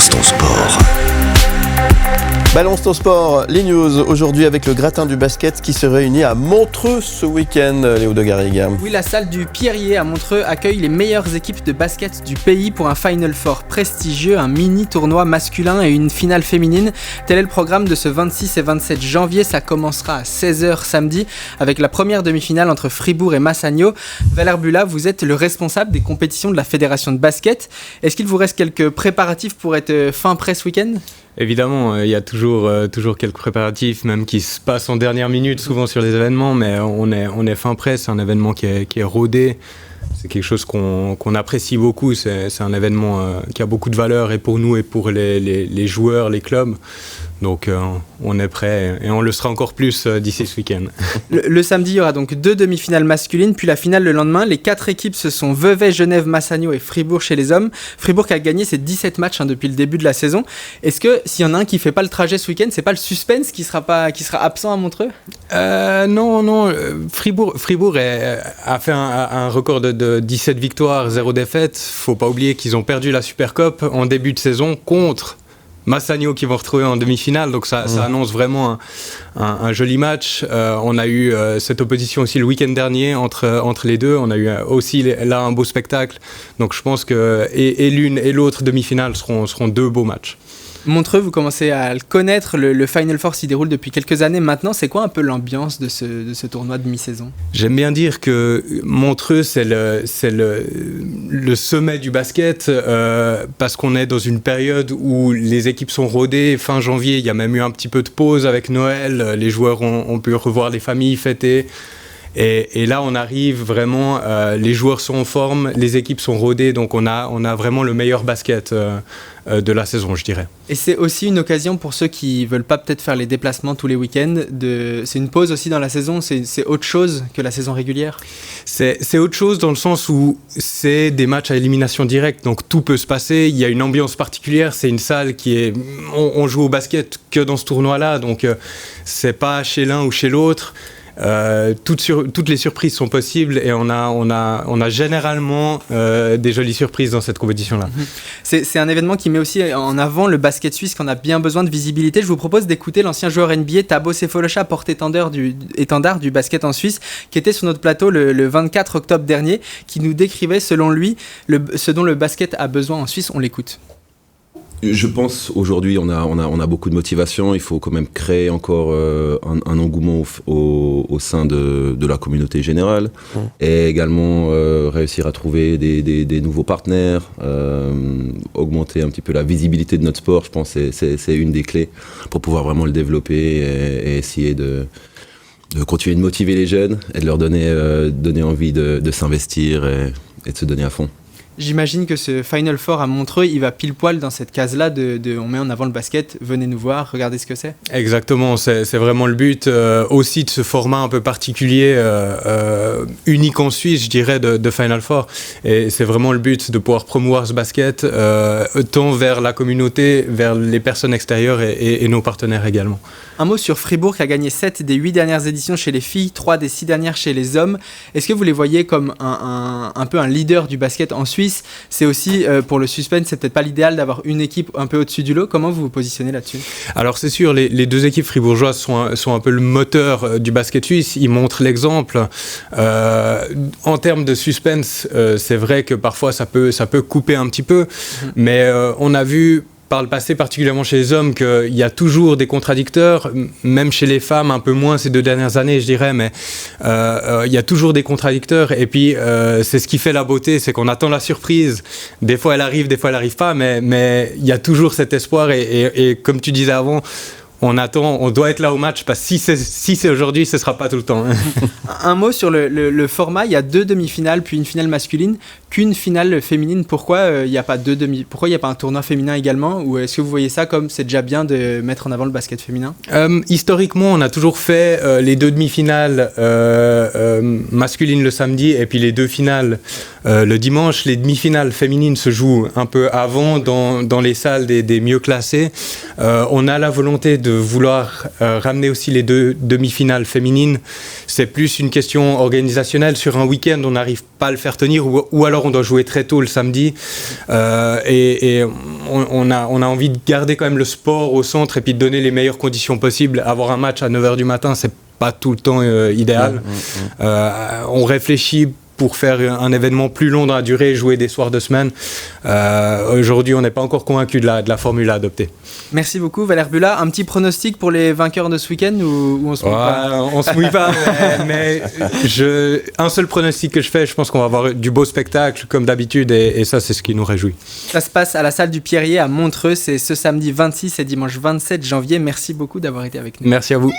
Balance ton sport. Balance ton sport, les news aujourd'hui avec le gratin du basket qui se réunit à Montreux ce week-end, Léo de Garrigue. Oui, la salle du Pierrier à Montreux accueille les meilleures équipes de basket du pays pour un Final Four prestigieux, un mini tournoi masculin et une finale féminine. Tel est le programme de ce 26 et 27 janvier. Ça commencera à 16h samedi avec la première demi-finale entre Fribourg et Massagno. Valère Bula, vous êtes le responsable des compétitions de la fédération de basket. Est-ce qu'il vous reste quelques préparatifs pour être fin prêt ce week-end ? Évidemment, il y a toujours quelques préparatifs, même qui se passent en dernière minute, souvent sur les événements, mais on est fin prêt, c'est un événement qui est rodé, c'est quelque chose qu'on apprécie beaucoup, c'est un événement qui a beaucoup de valeur et pour nous et pour les joueurs, les clubs. Donc on est prêt et on le sera encore plus d'ici ce week-end. Le samedi, il y aura donc 2 demi-finales masculines, puis la finale le lendemain. Les 4 équipes, ce sont Vevey, Genève, Massagno et Fribourg chez les hommes. Fribourg qui a gagné ses 17 matchs depuis le début de la saison. Est-ce que s'il y en a un qui ne fait pas le trajet ce week-end, c'est pas le suspense qui sera absent à Montreux ? Non. Fribourg a fait un record de 17 victoires, 0 défaites. Faut pas oublier qu'ils ont perdu la Supercoupe en début de saison contre Massagno qui vont retrouver en demi-finale, donc ça annonce vraiment un joli match. On a eu cette opposition aussi le week-end dernier entre les deux. On a eu aussi là un beau spectacle. Donc je pense que et l'une et l'autre demi-finale seront 2 beaux matchs. Montreux, vous commencez à le connaître, le Final Four s'y déroule depuis quelques années maintenant. C'est quoi un peu l'ambiance de ce tournoi de mi-saison ? J'aime bien dire que Montreux, c'est le sommet du basket parce qu'on est dans une période où les équipes sont rodées. Fin janvier, il y a même eu un petit peu de pause avec Noël. Les joueurs ont pu revoir les familles, fêter. Et là, on arrive vraiment, les joueurs sont en forme, les équipes sont rodées, donc on a vraiment le meilleur basket de la saison, je dirais. Et c'est aussi une occasion pour ceux qui veulent pas peut-être faire les déplacements tous les week-ends. C'est une pause aussi dans la saison, c'est autre chose que la saison régulière ? C'est autre chose dans le sens où c'est des matchs à élimination directe, donc tout peut se passer, il y a une ambiance particulière, c'est une salle qui est... On joue au basket que dans ce tournoi-là, donc c'est pas chez l'un ou chez l'autre. Toutes les surprises sont possibles et on a généralement des jolies surprises dans cette compétition-là. C'est un événement qui met aussi en avant le basket suisse, qu'on a bien besoin de visibilité. Je vous propose d'écouter l'ancien joueur NBA Thabo Sefolosha, porte-étendard du basket en Suisse, qui était sur notre plateau le 24 octobre dernier, qui nous décrivait selon lui ce dont le basket a besoin en Suisse. On l'écoute. Je pense aujourd'hui on a beaucoup de motivation, il faut quand même créer encore un engouement au sein de la communauté générale et également réussir à trouver des nouveaux partenaires, augmenter un petit peu la visibilité de notre sport. Je pense que c'est une des clés pour pouvoir vraiment le développer et essayer de continuer de motiver les jeunes et de leur donner envie de s'investir et de se donner à fond. J'imagine que ce Final Four à Montreux, il va pile poil dans cette case-là on met en avant le basket, venez nous voir, regardez ce que c'est. Exactement, c'est vraiment le but aussi de ce format un peu particulier, unique en Suisse, je dirais, de Final Four. Et c'est vraiment le but de pouvoir promouvoir ce basket tant vers la communauté, vers les personnes extérieures et nos partenaires également. Un mot sur Fribourg qui a gagné 7 des 8 dernières éditions chez les filles, 3 des 6 dernières chez les hommes. Est-ce que vous les voyez comme un peu un leader du basket en Suisse ? C'est aussi, pour le suspense, c'est peut-être pas l'idéal d'avoir une équipe un peu au-dessus du lot. Comment vous vous positionnez là-dessus ? Alors c'est sûr, les 2 équipes fribourgeoises sont un peu le moteur du basket suisse. Ils montrent l'exemple. En termes de suspense, c'est vrai que parfois ça peut couper un petit peu. Mais on a vu par le passé, particulièrement chez les hommes, qu'il y a toujours des contradicteurs, même chez les femmes, un peu moins ces 2 dernières années, je dirais, mais il y a toujours des contradicteurs, et puis c'est ce qui fait la beauté, c'est qu'on attend la surprise. Des fois elle arrive pas, mais il y a toujours cet espoir, et comme tu disais avant, on doit être là au match, parce que si c'est aujourd'hui, ce ne sera pas tout le temps. Un mot sur le format, il y a 2 demi-finales, puis une finale masculine, qu'une finale féminine. Pourquoi il n'y a pas un tournoi féminin également ? Ou est-ce que vous voyez ça comme c'est déjà bien de mettre en avant le basket féminin ? Historiquement, on a toujours fait les 2 demi-finales masculines le samedi, et puis les 2 finales le dimanche. Les demi-finales féminines se jouent un peu avant dans les salles des mieux classés. On a la volonté de vouloir ramener aussi les 2 demi-finales féminines. C'est plus une question organisationnelle. Sur un week-end, on n'arrive pas à le faire tenir, ou alors on doit jouer très tôt le samedi. Et on a envie de garder quand même le sport au centre et puis de donner les meilleures conditions possibles. Avoir un match à 9h du matin, c'est pas tout le temps idéal. On réfléchit pour faire un événement plus long dans la durée et jouer des soirs de semaine. Aujourd'hui, on n'est pas encore convaincu de la formule à adopter. Merci beaucoup Valère Bula. Un petit pronostic pour les vainqueurs de ce week-end ou on se mouille pas? On se mouille pas, mais un seul pronostic que je fais, je pense qu'on va avoir du beau spectacle comme d'habitude et ça c'est ce qui nous réjouit. Ça se passe à la salle du Pierrier à Montreux, c'est ce samedi 26 et dimanche 27 janvier. Merci beaucoup d'avoir été avec nous. Merci à vous.